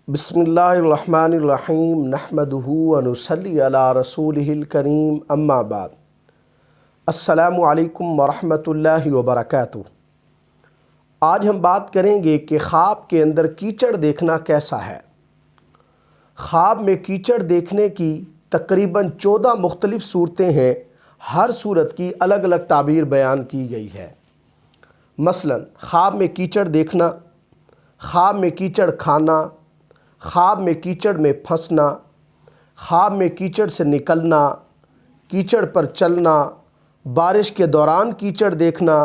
बिस्मिल्लाहिर्रहमानिर्रहीम नहमदुहु व नुसल्ली अला रसूलिहिल करीम अम्मा बाद। अस्सलामु अलैकुम व रहमतुल्लाहि व बरकातुहू। आज हम बात करेंगे कि ख्वाब के अंदर कीचड़ देखना कैसा है। ख्वाब में कीचड़ देखने की तकरीबन 14 मुख्तलिफ सूरतें हैं। हर सूरत की अलग अलग ताबीर बयान की गई है। मसलन ख्वाब में कीचड़ देखना, ख्वाब में कीचड़ खाना, ख्वाब में कीचड़ में फंसना, ख्वाब में कीचड़ से निकलना, कीचड़ पर चलना, बारिश के दौरान कीचड़ देखना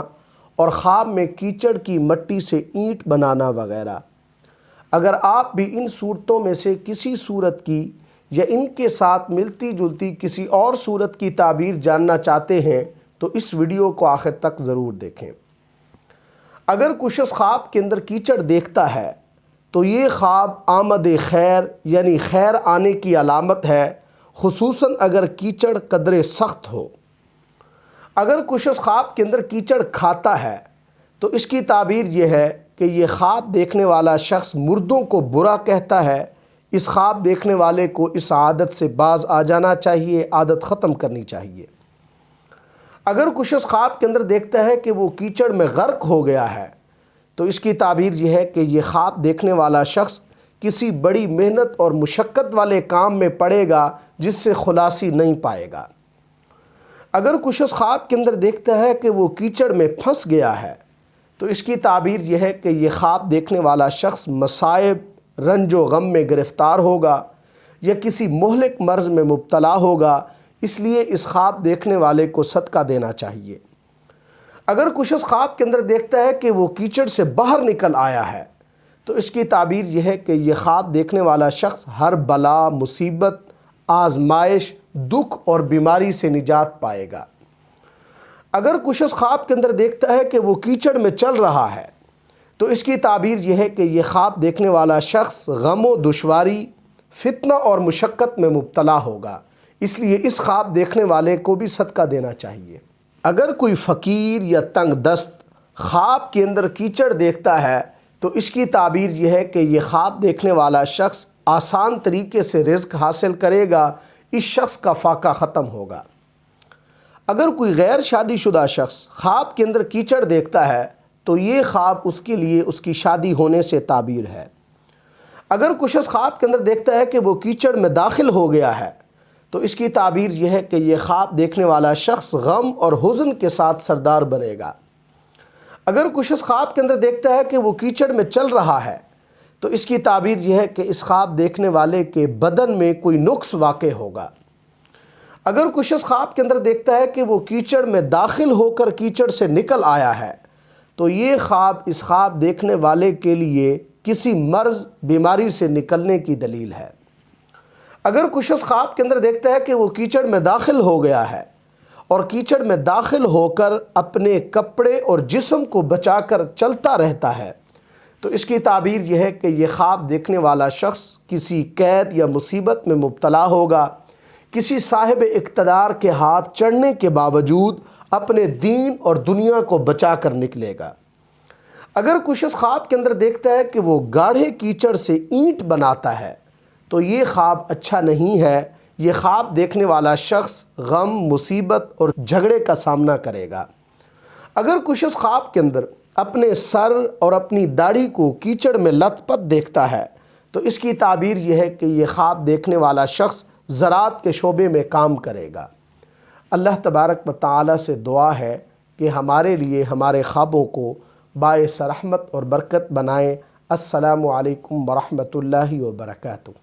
और ख्वाब में कीचड़ की मट्टी से ईंट बनाना वगैरह। अगर आप भी इन सूरतों में से किसी सूरत की या इनके साथ मिलती जुलती किसी और सूरत की ताबीर जानना चाहते हैं तो इस वीडियो को आखिर तक ज़रूर देखें। अगर कुछ शख्स ख्वाब के अंदर कीचड़ देखता है तो ये ख्वाब आमद खैर यानी खैर आने की अलामत है, खुसूसन अगर कीचड़ कदरे सख्त हो। अगर कुछ शख्स ख्वाब के अंदर कीचड़ खाता है तो इसकी ताबीर यह है कि ये ख्वाब देखने वाला शख्स मुर्दों को बुरा कहता है। इस ख्वाब देखने वाले को इस आदत से बाज आ जाना चाहिए, आदत ख़त्म करनी चाहिए। अगर कुछ शख्स ख्वाब के अंदर देखता है कि वो कीचड़ में गर्क हो गया है तो इसकी ताबीर यह है कि ये ख्वाब देखने वाला शख्स किसी बड़ी मेहनत और मुशक्क़त वाले काम में पड़ेगा जिससे खुलासी नहीं पाएगा। अगर कुछ शख्स ख्वाब के अंदर देखता है कि वो कीचड़ में फंस गया है तो इसकी ताबीर यह है कि ये ख्वाब देखने वाला शख्स मसाइब, रंजो गम में गिरफ़्तार होगा या किसी मोहलिक मर्ज़ में मुब्तला होगा, इसलिए इस ख्वाब देखने वाले को सदका देना चाहिए। अगर कुछ शख्स ख्वाब के अंदर देखता है कि वो कीचड़ से बाहर निकल आया है तो इसकी ताबीर यह है कि यह ख्वाब देखने वाला शख्स हर बला, मुसीबत, आजमाइश, दुख और बीमारी से निजात पाएगा। अगर कुछ शख्स ख्वाब के अंदर देखता है कि वो कीचड़ में चल रहा है तो इसकी ताबीर यह है कि यह ख्वाब देखने वाला शख्स गम व दुश्वारी, फितना और मुशक्क़त में मुब्तला होगा, इसलिए इस ख्वाब देखने वाले को भी सदका देना चाहिए। अगर कोई फ़कीर या तंग दस्त ख्वाब के अंदर कीचड़ देखता है तो इसकी ताबीर यह है कि यह ख्वाब देखने वाला शख्स आसान तरीके से रिज़्क़ हासिल करेगा, इस शख्स का फाका ख़त्म होगा। अगर कोई गैर शादीशुदा शख्स ख्वाब के अंदर कीचड़ देखता है तो ये ख्वाब उसके लिए उसकी शादी होने से ताबीर है। अगर कुछ शख्स ख्वाब के अंदर देखता है कि वो कीचड़ में दाखिल हो गया है तो इसकी ताबीर यह है कि यह ख्वाब देखने वाला शख्स गम और हुज़्न के साथ सरदार बनेगा। अगर कुछ शख्स ख्वाब के अंदर देखता है कि वो कीचड़ में चल रहा है तो इसकी ताबीर यह है कि इस ख्वाब देखने वाले के बदन में कोई नुक्स वाक़े होगा। अगर कुछ शख्स ख्वाब के अंदर देखता है कि वो कीचड़ में दाखिल होकर कीचड़ से निकल आया है तो ये ख्वाब इस ख्वाब देखने वाले के लिए किसी मर्ज़, बीमारी से निकलने की दलील है। अगर कुछ शख्स ख्वाब के अंदर देखता है कि वो कीचड़ में दाखिल हो गया है और कीचड़ में दाखिल होकर अपने कपड़े और जिस्म को बचाकर चलता रहता है तो इसकी ताबीर यह है कि यह ख्वाब देखने वाला शख्स किसी कैद या मुसीबत में मुब्तला होगा, किसी साहिब इक़्तिदार के हाथ चढ़ने के बावजूद अपने दीन और दुनिया को बचा कर निकलेगा। अगर कुछ शख्स ख्वाब के अंदर देखता है कि वो गाढ़े कीचड़ से ईंट बनाता है तो ये ख्वाब अच्छा नहीं है। ये ख्वाब देखने वाला शख्स गम, मुसीबत और झगड़े का सामना करेगा। अगर कुछ शख्स ख्वाब के अंदर अपने सर और अपनी दाढ़ी को कीचड़ में लथपथ देखता है तो इसकी ताबीर यह है कि यह ख्वाब देखने वाला शख्स ज़राअत के शोबे में काम करेगा। अल्लाह तबारक व तआला से दुआ है कि हमारे लिए हमारे ख्वाबों को बाइस रहमत और बरकत बनाएं। अस्सलामु अलैकुम व रहमतुल्लाहि व बरकातुहू।